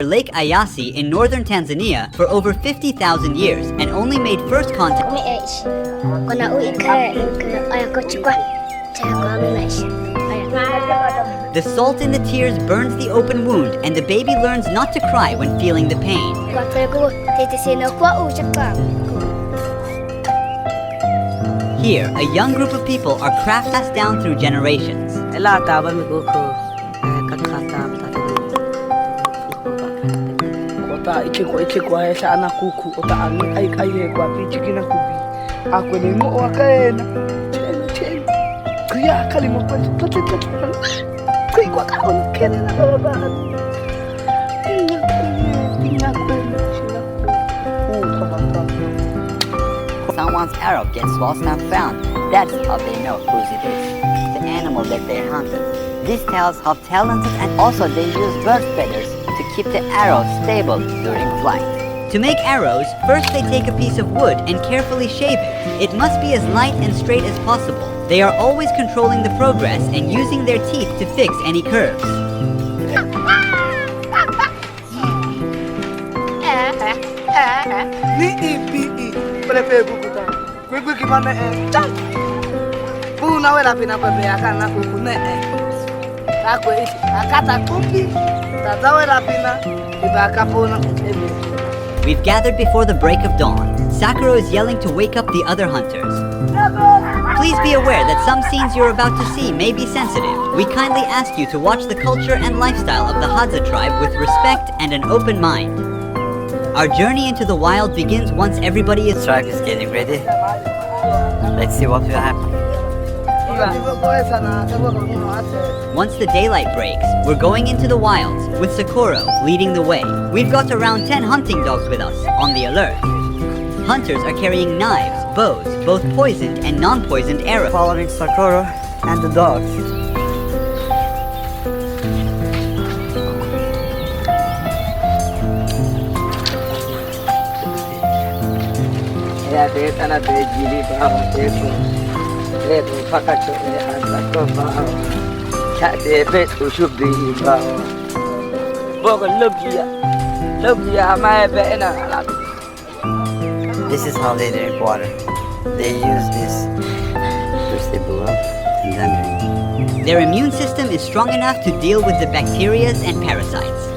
Lake Ayasi in northern Tanzania for over 50,000 years and only made first contact. The salt in the tears burns the open wound and the baby learns not to cry when feeling the pain. Here, a young group of people are passed down through generations. Someone's arrow gets lost and found. That's how they know whose it is. The animal that they're hunting. This tells how talented and also they use bird feathers to keep the arrow stable during flight. To make arrows, first they take a piece of wood and carefully shave it. It must be as light and straight as possible. They are always controlling the progress and using their teeth to fix any curves. We've gathered before the break of dawn. Sakura is yelling to wake up the other hunters. Please be aware that some scenes you're about to see may be sensitive. We kindly ask you to watch the culture and lifestyle of the Hadza tribe with respect and an open mind. Our journey into the wild begins once everybody is... Tribe is getting ready. Let's see what will happen. Once the daylight breaks, we're going into the wilds, with Sakura leading the way. We've got around 10 hunting dogs with us, on the alert. Hunters are carrying knives, bows, both poisoned and non-poisoned arrows. Following Sakura and the dogs. This is how they drink water. They use this, first they blow up and then drink. Their immune system is strong enough to deal with the bacteria and parasites.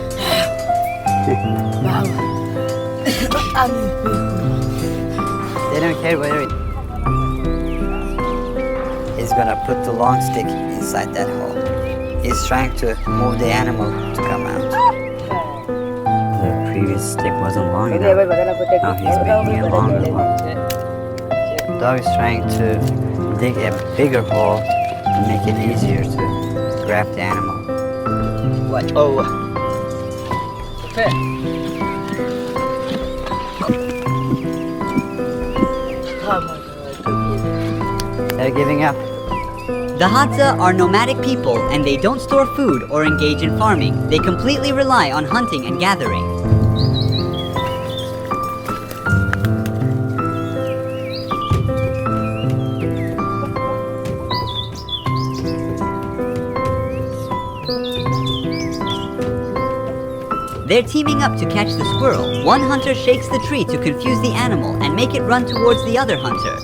They don't care whether he's gonna put the long stick inside that hole. He's trying to move the animal to come out. The previous stick wasn't long enough. Now he's making it longer. The dog is trying to dig a bigger hole to make it easier to grab the animal. What? Oh. They're giving up. The Hadza are nomadic people and they don't store food or engage in farming. They completely rely on hunting and gathering. They're teaming up to catch the squirrel. One hunter shakes the tree to confuse the animal and make it run towards the other hunter.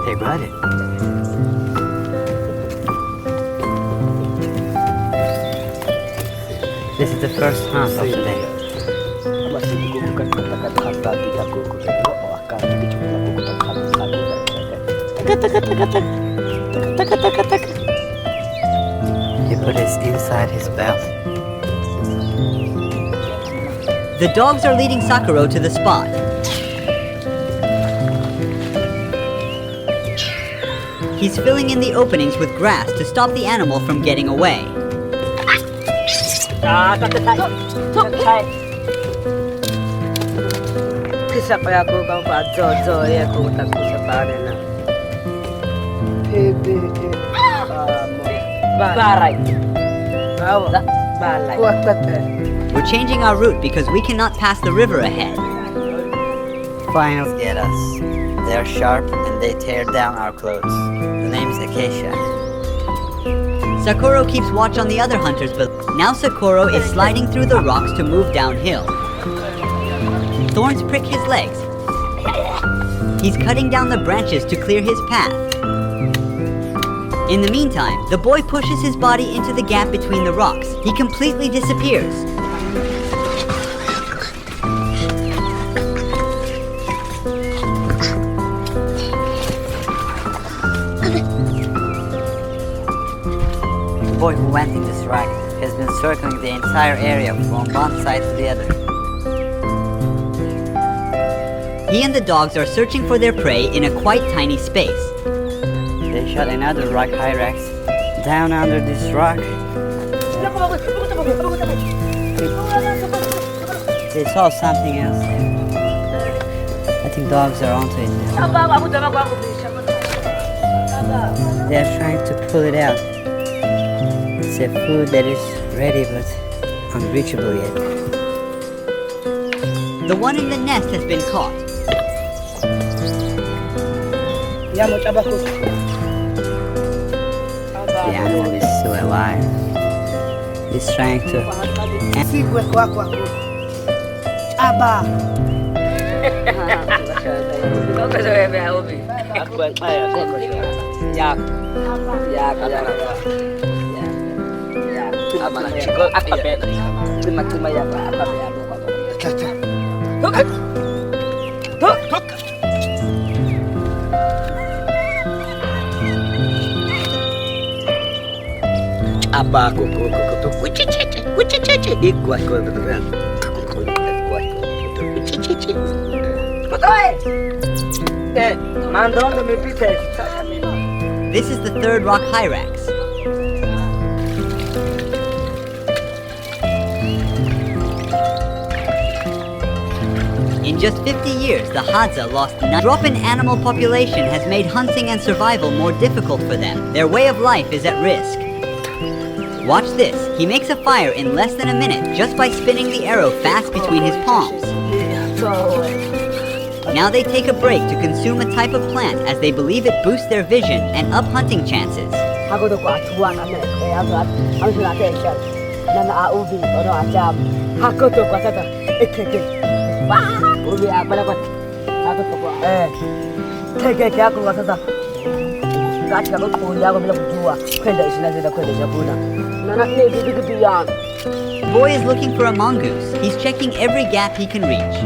They got it. This is the first hunt of the day. He put it inside his belt. The dogs are leading Sakura to the spot. He's filling in the openings with grass to stop the animal from getting away. We're changing our route because we cannot pass the river ahead. Finals get us. They are sharp and they tear down our clothes. The name is Acacia. Sakuro keeps watch on the other hunters, but now Sakuro is sliding through the rocks to move downhill. Thorns prick his legs. He's cutting down the branches to clear his path. In the meantime, the boy pushes his body into the gap between the rocks. He completely disappears. The boy who went in this rock has been circling the entire area from one side to the other. He and the dogs are searching for their prey in a quite tiny space. They shot another rock hyrax down under this rock. They saw something else there. I think dogs are onto it now. They're trying to pull it out. It's a food that is ready but unreachable yet. The one in the nest has been caught. The animal is still alive. He's trying to... Apa aku ikuat kau beneran. This is the third rock hyrax. In just 50 years, the Hadza lost 9. Drop in animal population has made hunting and survival more difficult for them. Their way of life is at risk. Watch this. He makes a fire in less than a minute just by spinning the arrow fast between his palms. Now they take a break to consume a type of plant as they believe it boosts their vision and up hunting chances. The boy is looking for a mongoose. He's checking every gap he can reach.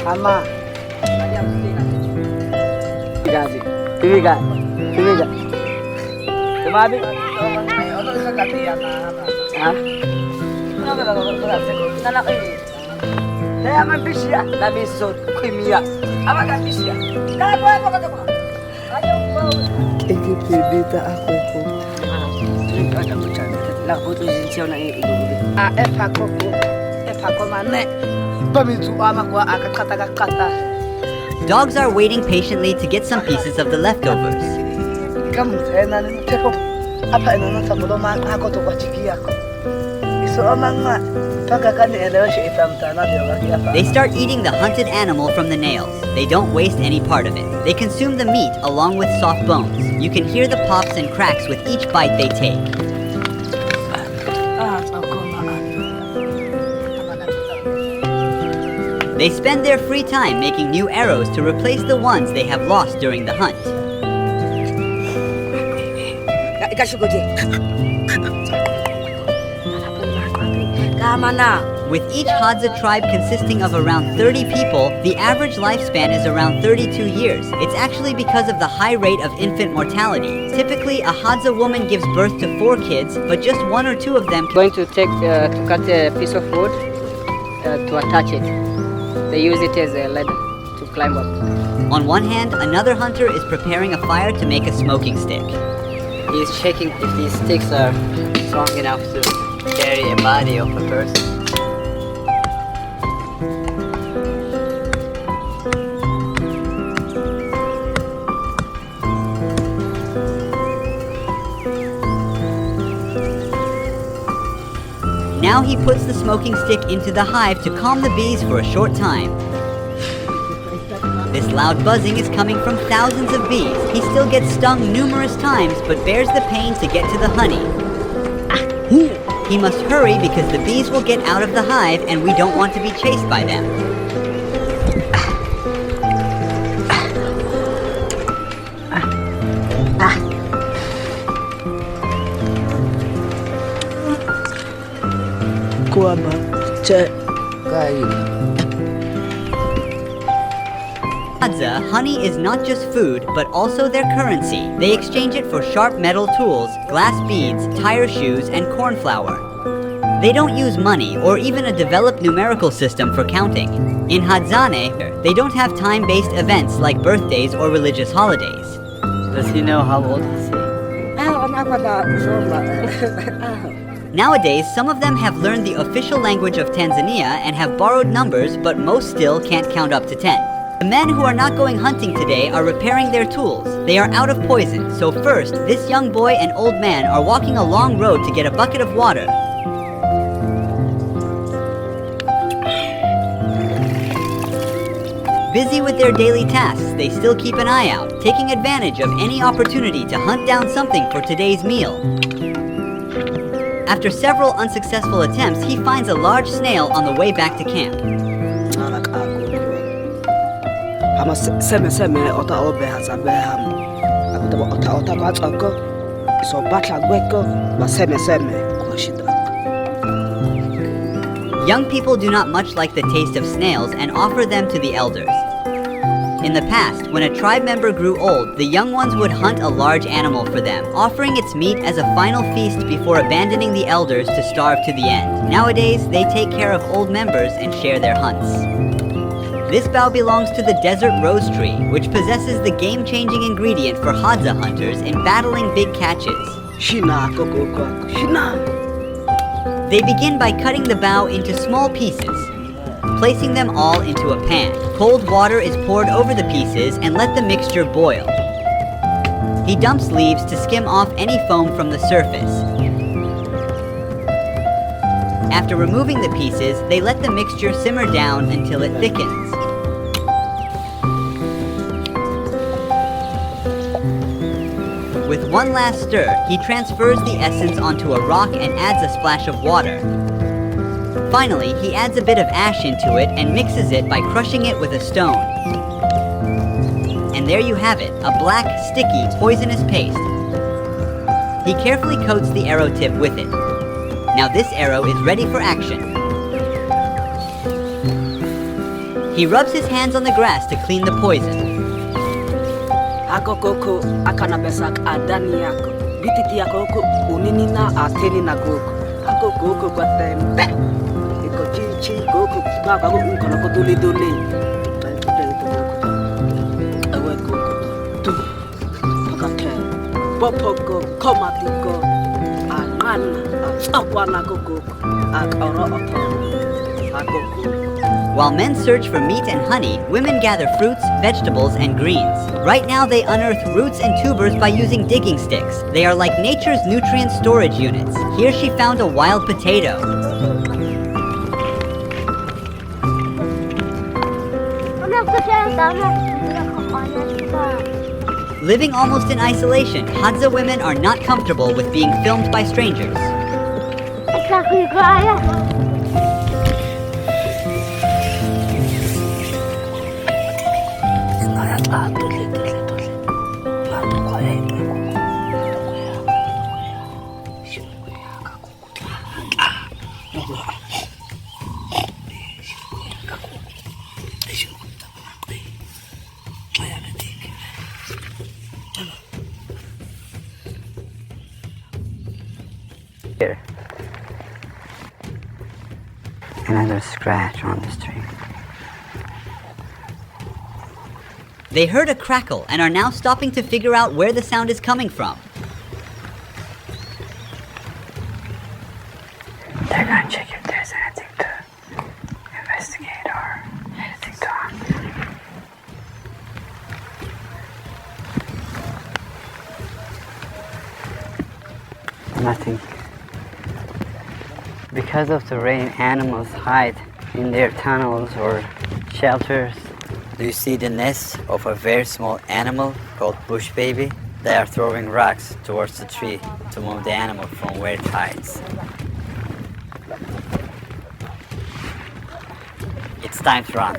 Ama. Dogs are waiting patiently to get some pieces of the leftovers. They start eating the hunted animal from the nails. They don't waste any part of it. They consume the meat along with soft bones. You can hear the pops and cracks with each bite they take. They spend their free time making new arrows to replace the ones they have lost during the hunt. With each Hadza tribe consisting of around 30 people, the average lifespan is around 32 years. It's actually because of the high rate of infant mortality. Typically, a Hadza woman gives birth to 4 kids, but just 1 or 2 of them Going to cut a piece of wood to attach it. They use it as a ladder to climb up. On one hand, another hunter is preparing a fire to make a smoking stick. He's checking if these sticks are strong enough to carry a body of a person. Now he puts the smoking stick into the hive to calm the bees for a short time. This loud buzzing is coming from thousands of bees. He still gets stung numerous times, but bears the pain to get to the honey. He must hurry because the bees will get out of the hive and we don't want to be chased by them. Hadza, honey is not just food, but also their currency. They exchange it for sharp metal tools, glass beads, tire shoes, and corn flour. They don't use money or even a developed numerical system for counting. In Hadzane, they don't have time-based events like birthdays or religious holidays. Does he know how old is he? Nowadays, some of them have learned the official language of Tanzania and have borrowed numbers, but most still can't count up to 10. The men who are not going hunting today are repairing their tools. They are out of poison, so first, this young boy and old man are walking a long road to get a bucket of water. Busy with their daily tasks, they still keep an eye out, taking advantage of any opportunity to hunt down something for today's meal. After several unsuccessful attempts, he finds a large snail on the way back to camp. Young people do not much like the taste of snails and offer them to the elders. In the past, when a tribe member grew old, the young ones would hunt a large animal for them, offering its meat as a final feast before abandoning the elders to starve to the end. Nowadays, they take care of old members and share their hunts. This bough belongs to the desert rose tree, which possesses the game-changing ingredient for Hadza hunters in battling big catches. They begin by cutting the bough into small pieces, placing them all into a pan. Cold water is poured over the pieces and let the mixture boil. He dumps leaves to skim off any foam from the surface. After removing the pieces, they let the mixture simmer down until it thickens. With one last stir, he transfers the essence onto a rock and adds a splash of water. Finally, he adds a bit of ash into it and mixes it by crushing it with a stone. And there you have it, a black, sticky, poisonous paste. He carefully coats the arrow tip with it. Now this arrow is ready for action. He rubs his hands on the grass to clean the poison. While men search for meat and honey, women gather fruits, vegetables, and greens. Right now they unearth roots and tubers by using digging sticks. They are like nature's nutrient storage units. Here she found a wild potato. Living almost in isolation, Hadza women are not comfortable with being filmed by strangers. Here. Another scratch on this tree. They heard a crackle and are now stopping to figure out where the sound is coming from. There and check if there's anything to investigate or anything to hunt. Nothing. Because of the rain, animals hide in their tunnels or shelters. Do you see the nest of a very small animal called bush baby? They are throwing rocks towards the tree to move the animal from where it hides. It's time to run.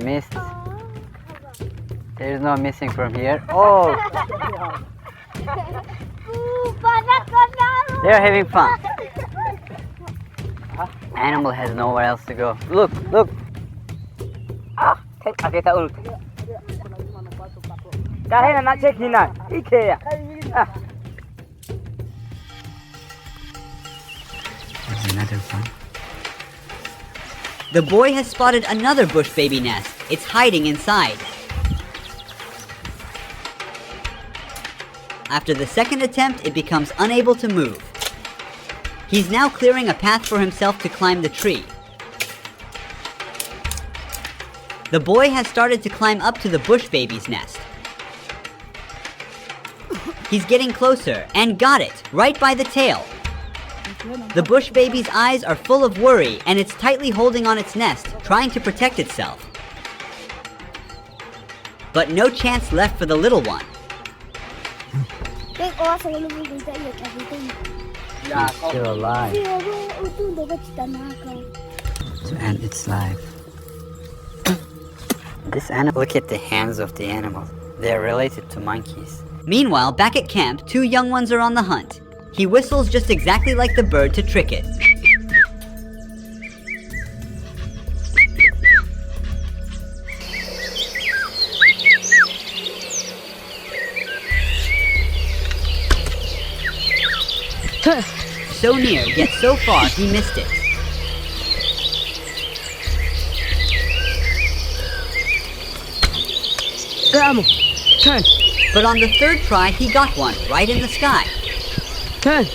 Missed. There's no missing from here. Oh! They're having fun. Animal has nowhere else to go. Look, look. Kita ulut. Kahit nak check hina, ikea. There's another one. The boy has spotted another bush baby nest. It's hiding inside. After the second attempt, it becomes unable to move. He's now clearing a path for himself to climb the tree. The boy has started to climb up to the bush baby's nest. He's getting closer and got it, right by the tail. The bush baby's eyes are full of worry and it's tightly holding on its nest, trying to protect itself. But no chance left for the little one. It's still alive. And it's live. This animal. Look at the hands of the animal. They're related to monkeys. Meanwhile, back at camp, two young ones are on the hunt. He whistles just exactly like the bird to trick it. So near, yet so far, he missed it. Turn. But on the third try, he got one, right in the sky. Turn.